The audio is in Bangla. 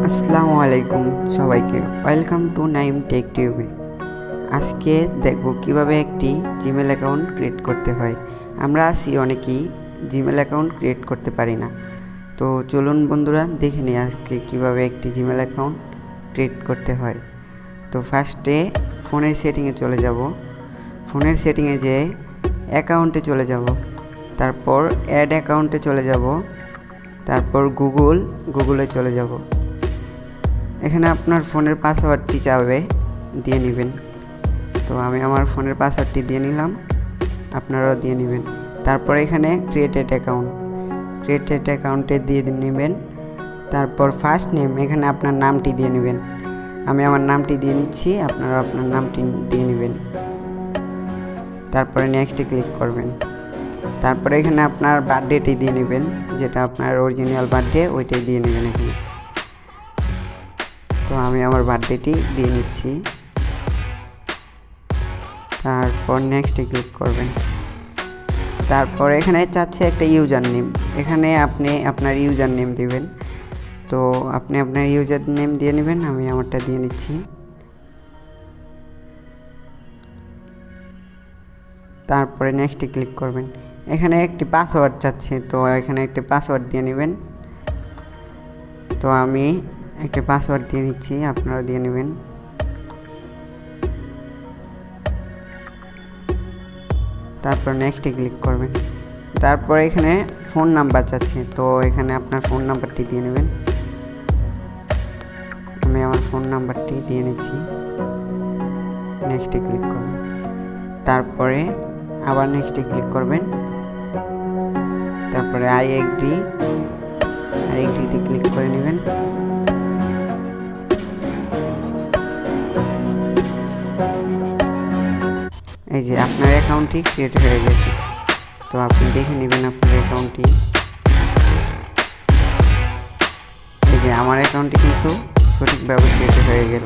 আসসালামু আলাইকুম সবাইকে, ওয়েলকাম টু নাইম টেক টিউবে। আজকে দেখব কিভাবে একটি জিমেল অ্যাকাউন্ট ক্রিয়েট করতে হয়। আমরা আছি অনেকেই জিমেল অ্যাকাউন্ট ক্রিয়েট করতে পারি না। তো চলুন বন্ধুরা দেখে নিই আজকে কিভাবে একটি জিমেল অ্যাকাউন্ট ক্রিয়েট করতে হয়। তো ফার্স্টে ফোনের সেটিংয়ে চলে যাব। ফোনের সেটিংয়ে যেয়ে অ্যাকাউন্টে চলে যাব, তারপর অ্যাড অ্যাকাউন্টে চলে যাব, তারপর গুগলে চলে যাব। এখানে আপনার ফোনের পাসওয়ার্ডটি চাবে, দিয়ে নেবেন। তো আমি আমার ফোনের পাসওয়ার্ডটি দিয়ে নিলাম, আপনারাও দিয়ে নেবেন। তারপর এখানে ক্রিয়েটেড অ্যাকাউন্টে দিয়ে নেবেন। তারপর ফার্স্ট নেম, এখানে আপনার নামটি দিয়ে নেবেন। আমি আমার নামটি দিয়ে নিচ্ছি, আপনারা আপনার নামটি দিয়ে নেবেন। তারপরে নেক্সটে ক্লিক করবেন। তারপরে এখানে আপনার বার্থডেটি দিয়ে নেবেন, যেটা আপনার অরিজিনাল বার্থডে ওইটাই দিয়ে নেবেন এখানে। তো আমি আমার বার্থডেটি দিয়ে নিচ্ছি। তারপর নেক্সটে ক্লিক করবেন। তারপর এখানে চাচ্ছে একটা ইউজার নেম, এখানে আপনি আপনার ইউজার নেম দিবেন। তো আপনি আপনার ইউজার নেম দিয়ে নেবেন, আমি আমারটা দিয়ে নিচ্ছি। তারপরে নেক্সটে ক্লিক করবেন। এখানে একটি পাসওয়ার্ড চাচ্ছে, তো এখানে একটি পাসওয়ার্ড দিয়ে নেবেন। তো আমি একটি পাসওয়ার্ড দিয়ে নিচ্ছি, আপনারা দিয়ে নেবেন। তারপর নেক্সটে ক্লিক করবেন। তারপর এখানে ফোন নাম্বার চাচ্ছে, তো এখানে আপনার ফোন নাম্বারটি দিয়ে নেবেন। আমি আমার ফোন নাম্বারটি দিয়ে নিচ্ছি। নেক্সটে ক্লিক করবেন। তারপরে আবার নেক্সটে ক্লিক করবেন। তারপরে আই এগ্রিতে ক্লিক করে নেবেন। এই যে আপনার অ্যাকাউন্টটি ক্রিয়েট হয়ে গেছে। তো আপনি দেখে নেবেন আপনার অ্যাকাউন্টটি। এই যে আমার অ্যাকাউন্টটি কিন্তু সঠিকভাবে ক্রিয়েট হয়ে গেল।